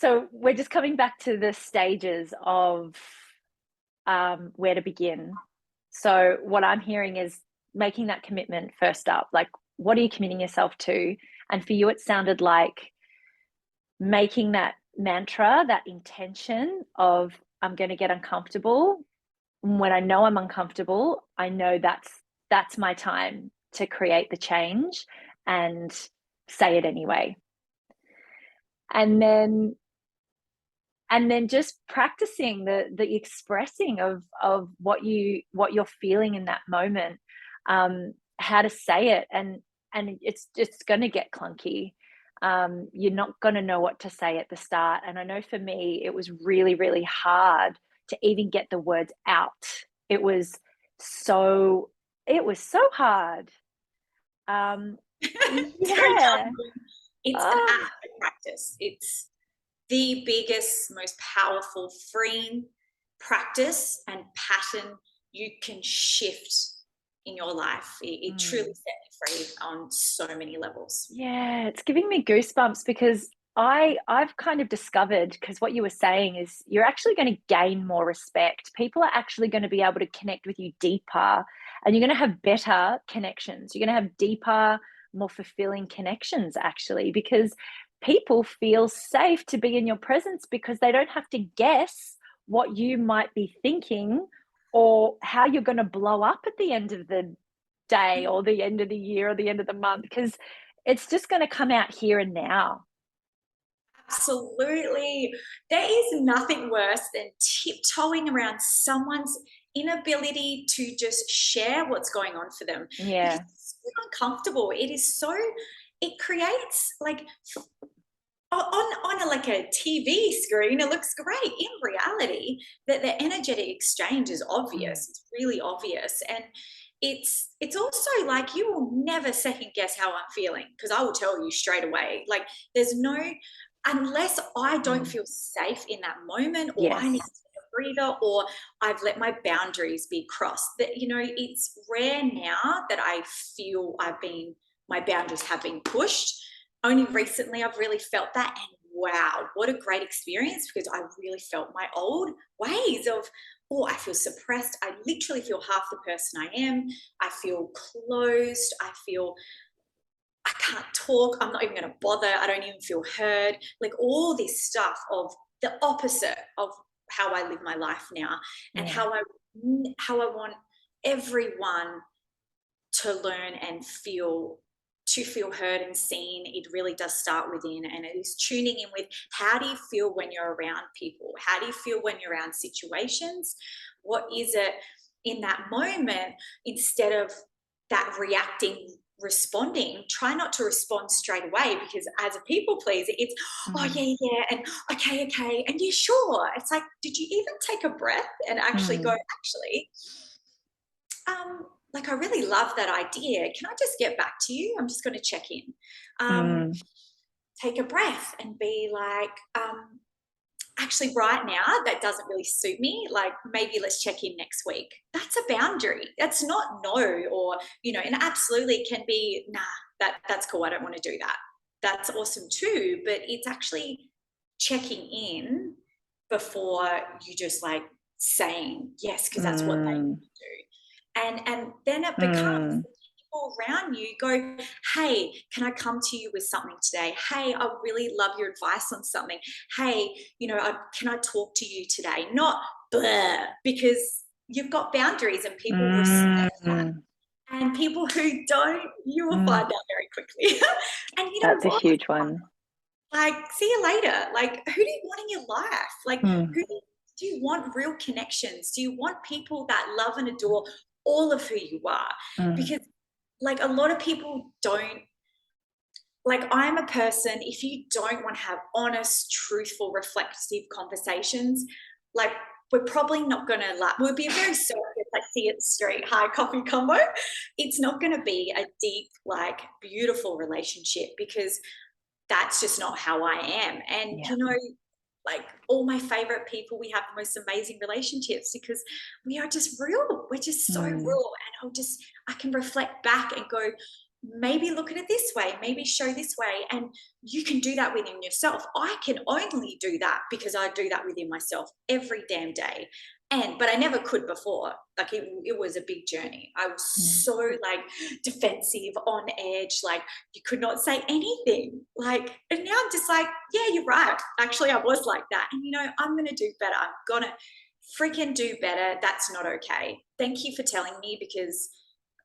So we're just coming back to the stages of where to begin. So what I'm hearing is making that commitment first up. Like, what are you committing yourself to? And for you, it sounded like making that mantra, that intention of I'm going to get uncomfortable. When I know I'm uncomfortable, I know that's my time to create the change and say it anyway. And then just practicing the expressing of what you're feeling in that moment, how to say it, and it's going to get clunky. You're not going to know what to say at the start, and I know for me it was really, really hard to even get the words out. it was it was so hard. um Very yeah. humbling. It's an Oh, active practice. It's the biggest, most powerful, freeing practice and pattern you can shift in your life. It truly mm. set me free on so many levels. Yeah, it's giving me goosebumps because I've kind of discovered, because what you were saying is you're actually going to gain more respect. People are actually going to be able to connect with you deeper, and you're going to have better connections. You're going to have deeper, more fulfilling connections actually, because people feel safe to be in your presence because they don't have to guess what you might be thinking or how you're going to blow up at the end of the day or the end of the year or the end of the month, because it's just going to come out here and now. Absolutely. There is nothing worse than tiptoeing around someone's inability to just share what's going on for them because Yeah. it's so uncomfortable. It creates like on like a TV screen, it looks great. In reality, that the energetic exchange is Mm. obvious. It's really obvious. And it's also like you will never second guess how I'm feeling because I will tell you straight away. Like there's no unless I don't Mm. feel safe in that moment or I need to Yes. take a breather or I've let my boundaries be crossed. That it's rare now that I feel my boundaries have been pushed. Only recently I've really felt that. And wow, what a great experience because I really felt my old ways of, oh, I feel suppressed. I literally feel half the person I am. I feel closed. I feel I can't talk. I'm not even going to bother. I don't even feel heard. Like all this stuff of the opposite of how I live my life now and Yeah. how I want everyone to learn and feel heard and seen. It really does start within, and it is tuning in with how do you feel when you're around people, how do you feel when you're around situations, what is it in that moment, instead of that reacting responding. Try not to respond straight away because as a people pleaser it's, oh Mm. yeah, yeah, and okay, and yeah, sure. It's like, did you even take a breath and actually go, Mm. actually, like I really love that idea. Can I just get back to you? I'm just going to check in. Um, Mm. take a breath and be like, actually, right now, that doesn't really suit me. Like, maybe let's check in next week. That's a boundary. That's not no, or, and absolutely it can be, nah, that's cool. I don't want to do that. That's awesome too. But it's actually checking in before you just like saying yes, because that's what they Mm. do. And then it becomes Mm. people around you go, hey, can I come to you with something today? Hey, I really love your advice on something. Hey, can I talk to you today? Not blah, because you've got boundaries and people respect that. Mm. And people who don't, you will Mm. find out very quickly. And you know That's a what? huge one. Like, see you later. Like, who do you want in your life? Like, Mm. do you want real connections? Do you want people that love and adore all of who you are? Mm. Because, like, a lot of people don't. Like, I'm a person, if you don't want to have honest, truthful, reflective conversations, like, we're probably not going to, like, we'll be a very surface, like, see at the street, hi, coffee combo. It's not going to be a deep, like, beautiful relationship because that's just not how I am. And, Yeah. like all my favorite people, we have the most amazing relationships because we are just real. We're just so real. Mm. And I can reflect back and go, maybe look at it this way, maybe show this way. And you can do that within yourself. I can only do that because I do that within myself every damn day. But I never could before. Like it was a big journey. I was so like defensive, on edge, like you could not say anything. Like, and now I'm just like, yeah, you're right. Actually, I was like that. And I'm gonna do better. I'm gonna freaking do better. That's not okay. Thank you for telling me, because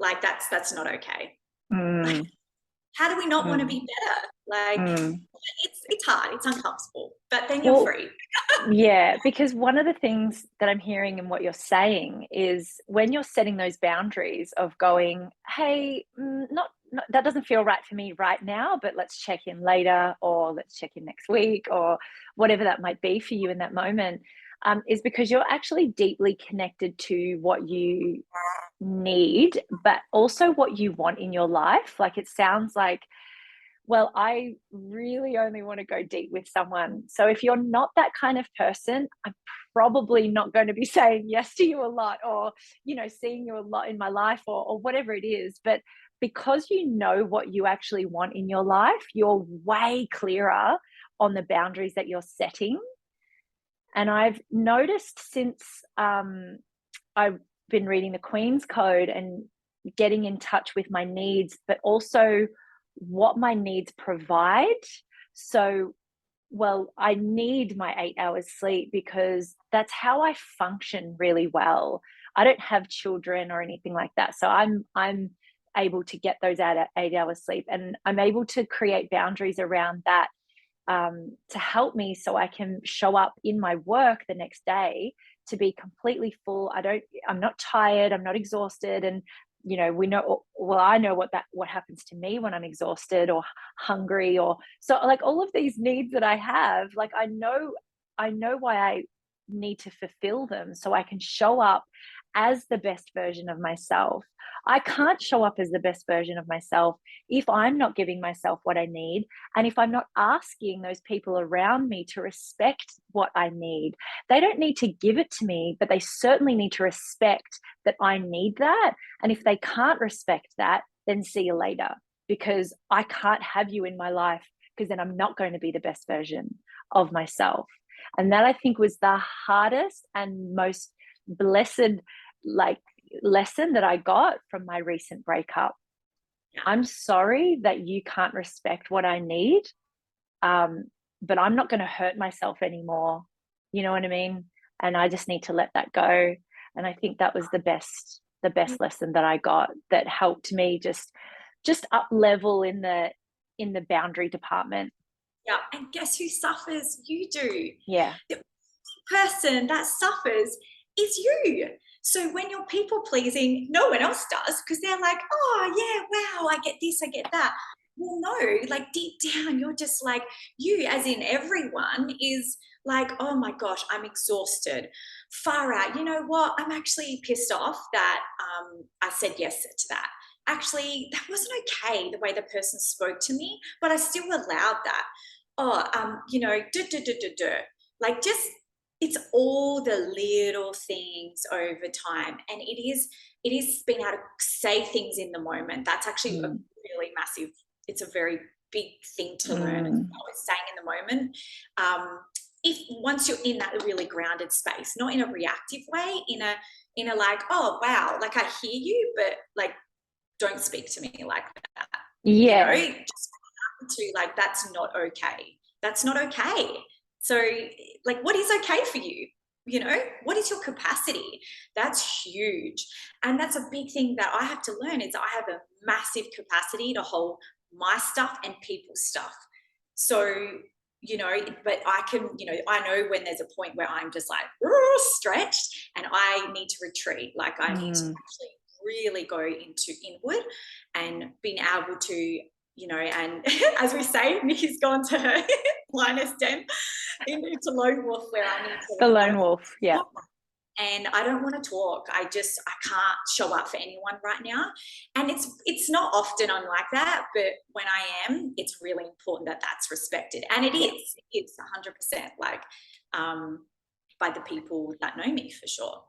like that's not okay. Like, how do we not want to be better? Like, it's hard, it's uncomfortable, but then you're free. Yeah, because one of the things that I'm hearing in what you're saying is when you're setting those boundaries of going, hey, not that doesn't feel right for me right now, but let's check in later, or let's check in next week, or whatever that might be for you in that moment, is because you're actually deeply connected to what you need, but also what you want in your life. Like it sounds like, well, I really only want to go deep with someone. So if you're not that kind of person, I'm probably not going to be saying yes to you a lot, or, seeing you a lot in my life, or whatever it is. But because you know what you actually want in your life, you're way clearer on the boundaries that you're setting. And I've noticed since I've been reading the Queen's Code and getting in touch with my needs, but also what my needs provide. So, well, I need my 8 hours sleep because that's how I function really well. I don't have children or anything like that. So I'm able to get those 8 hours sleep, and I'm able to create boundaries around that, to help me so I can show up in my work the next day to be completely full. I'm not tired, I'm not exhausted. And we know, well, I know what happens to me when I'm exhausted or hungry, or so, like, all of these needs that I have, like, I know why I need to fulfill them so I can show up as the best version of myself. I can't show up as the best version of myself if I'm not giving myself what I need, and if I'm not asking those people around me to respect what I need. They don't need to give it to me, but they certainly need to respect that I need that. And if they can't respect that, then see you later, because I can't have you in my life, because then I'm not going to be the best version of myself. And that, I think, was the hardest and most blessed, like, lesson that I got from my recent breakup. I'm sorry that you can't respect what I need, but I'm not going to hurt myself anymore. You know what I mean? And I just need to let that go. And I think that was the best lesson that I got, that helped me just up level in the boundary department. Yeah, and guess who suffers? You do. Yeah. The person that suffers is you. So when you're people pleasing, no one else does, because they're like, oh yeah, wow, I get this, I get that. Well, no, like deep down, you're just like, you, as in everyone, is like, oh my gosh, I'm exhausted. Far out. You know what? I'm actually pissed off that I said yes to that. Actually, that wasn't okay, the way the person spoke to me, but I still allowed that. Oh, like, just, it's all the little things over time, and it is being able to say things in the moment. That's actually a really massive, it's a very big thing to learn, as well, is saying in the moment. If once you're in that really grounded space, not in a reactive way, in a like, oh wow, like, I hear you, but like, don't speak to me like that. Yeah. Just to, like, that's not okay. That's not okay. So, like, what is okay for you? What is your capacity? That's huge. And that's a big thing that I have to learn, is I have a massive capacity to hold my stuff and people's stuff. So, but I can, I know when there's a point where I'm just like stretched and I need to retreat. Like, I need to actually really go into inward and being able to, and as we say, Nicki's gone to her minus 10 into lone wolf, where I need to. The lone wolf, yeah. And I don't want to talk. I can't show up for anyone right now. And it's not often I'm like that, but when I am, it's really important that that's respected. And it's 100% like, by the people that know me, for sure.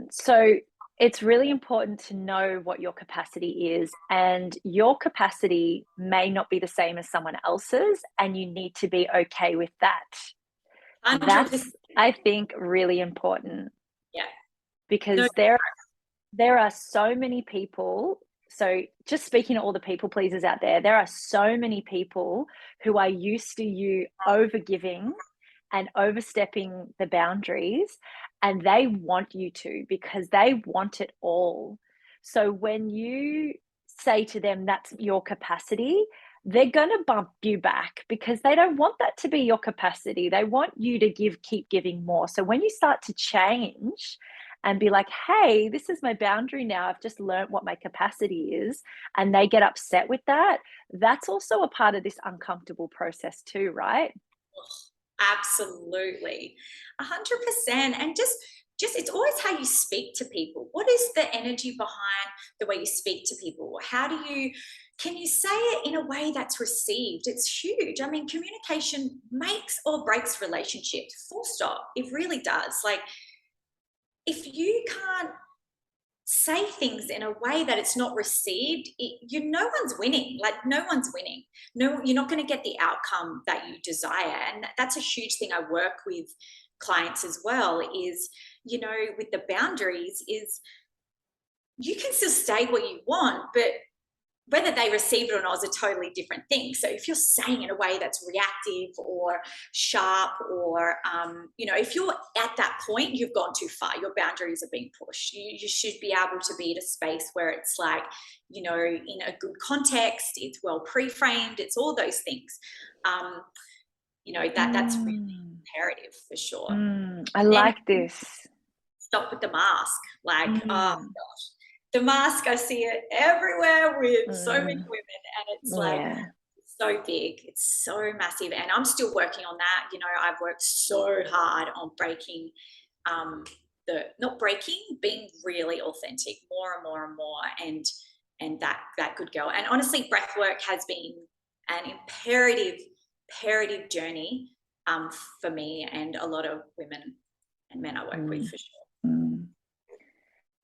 So it's really important to know what your capacity is, and your capacity may not be the same as someone else's, and you need to be okay with that. 100%. That's, I think, really important, Yeah. No, because there are so many people. So just speaking to all the people pleasers out there, there are so many people who are used to you overgiving and overstepping the boundaries, and they want you to, because they want it all. So when you say to them that's your capacity, they're going to bump you back, because they don't want that to be your capacity. They want you to keep giving more. So when you start to change and be like, hey, this is my boundary now, I've just learned what my capacity is, and they get upset with that, that's also a part of this uncomfortable process too, right? absolutely. 100%. And just it's always how you speak to people. What is the energy behind the way you speak to people? How do you can you say it in a way that's received? It's huge. I mean, communication makes or breaks relationships. Full stop. It really does. Like if you can't say things in a way that it's not received, no one's winning. Like no one's winning. No, you're not going to get the outcome that you desire, and that's a huge thing I work with clients as well. Is with the boundaries, is you can still say what you want, but whether they receive it or not is a totally different thing. So if you're saying in a way that's reactive or sharp, or if you're at that point, you've gone too far. Your boundaries are being pushed. You should be able to be at a space where it's like, in a good context, it's well pre-framed, it's all those things. That's really imperative for sure. I And then like this. stop with the mask. Like, oh Mm, gosh, the mask, I see it everywhere with so many mm, women, and it's like yeah. so big, it's so massive, and I'm still working on that. I've worked so hard on breaking the not breaking, being really authentic more and more and more, and that good girl. And honestly, breath work has been an imperative journey for me and a lot of women and men I work with Mm, for sure. mm.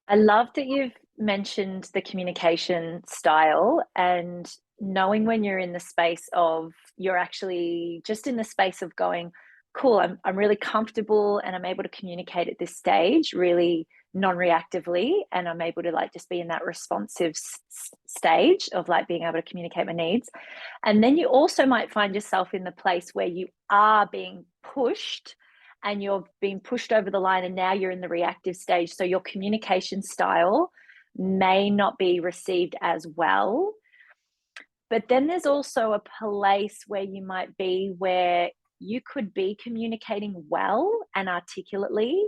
I love that you've mentioned the communication style, and knowing when you're in the space of, you're actually just in the space of going, cool, I'm really comfortable and I'm able to communicate at this stage really non-reactively, and I'm able to like just be in that responsive stage of like being able to communicate my needs. And then you also might find yourself in the place where you are being pushed, and you're being pushed over the line, and now you're in the reactive stage. So your communication style may not be received as well. But then there's also a place where you might be where you could be communicating well and articulately,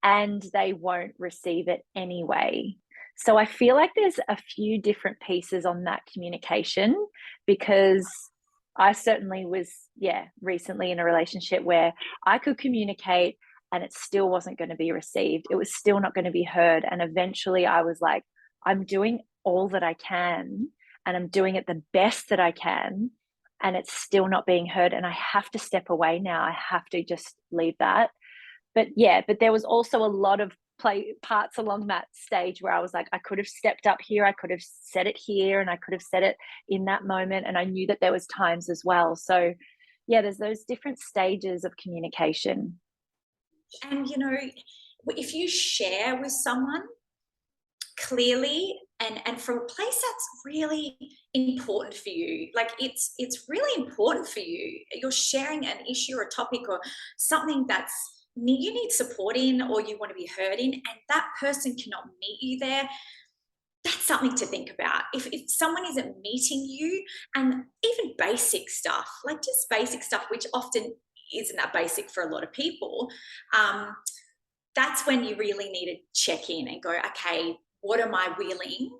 and they won't receive it anyway. So I feel like there's a few different pieces on that communication, because I certainly was, yeah, recently in a relationship where I could communicate and it still wasn't going to be received. It was still not going to be heard. And eventually I was like, I'm doing all that I can, and I'm doing it the best that I can, and it's still not being heard. And I have to step away now. I have to just leave that. But yeah, but there was also a lot of play parts along that stage where I was like, I could have stepped up here, I could have said it here, and I could have said it in that moment. And I knew that there was times as well. So yeah, there's those different stages of communication. And if you share with someone clearly and from a place that's really important for you, like it's really important for you, you're sharing an issue or a topic or something that's you need support in, or you want to be heard in, and that person cannot meet you there, that's something to think about. If someone isn't meeting you, and even basic stuff, like just basic stuff, which often isn't that basic for a lot of people, that's when you really need to check in and go, okay, what am I willing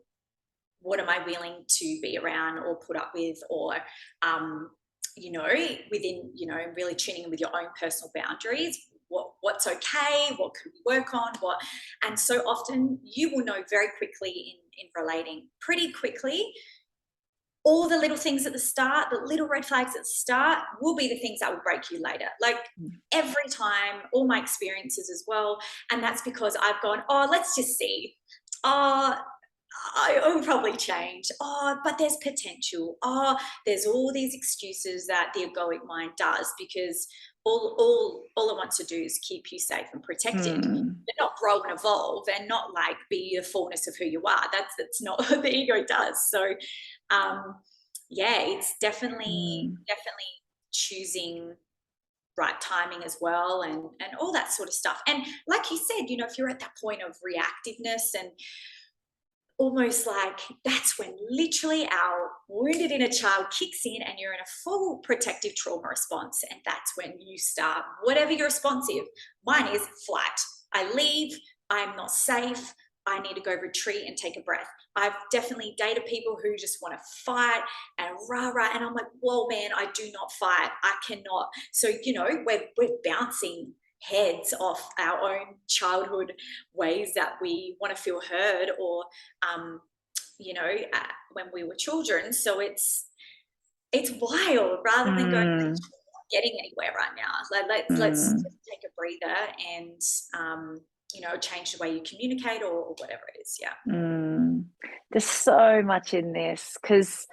to be around or put up with, or within, really tuning in with your own personal boundaries, what's okay, what can we work on, and so often you will know very quickly in relating pretty quickly all the little things at the start, the little red flags at the start will be the things that will break you later. Like every time, all my experiences as well. And that's because I've gone, oh, let's just see. Oh, I will probably change. Oh, but there's potential. Oh, there's all these excuses that the egoic mind does because all it wants to do is keep you safe and protected. But not grow and evolve and not like be the fullness of who you are. That's not what the ego does. So yeah, it's definitely choosing right timing as well and all that sort of stuff. And like you said, you know, if you're at that point of reactiveness and almost like that's when literally our wounded inner child kicks in and you're in a full protective trauma response. And that's when you start, whatever your response is. Mine is flight. I leave, I'm not safe, I need to go retreat and take a breath. I've definitely dated people who just want to fight and rah rah. And I'm like, whoa, man, I do not fight. I cannot. So, you know, we're bouncing heads off our own childhood ways that we want to feel heard or you know when we were children. So it's wild rather than going like, not getting anywhere right now. Like, let's just take a breather and you know, change the way you communicate or whatever it is. There's so much in this because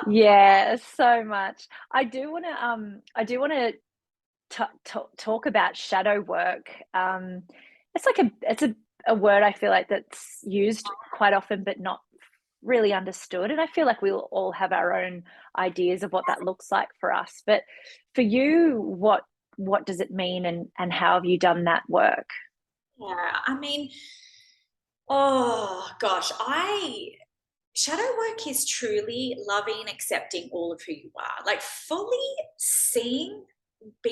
yeah, so much. I do want to talk about shadow work. It's like a word I feel like that's used quite often, but not really understood. And I feel like we'll all have our own ideas of what that looks like for us. But for you, what does it mean, and how have you done that work? Yeah, I mean, oh gosh, shadow work is truly loving, accepting all of who you are, like fully seeing, being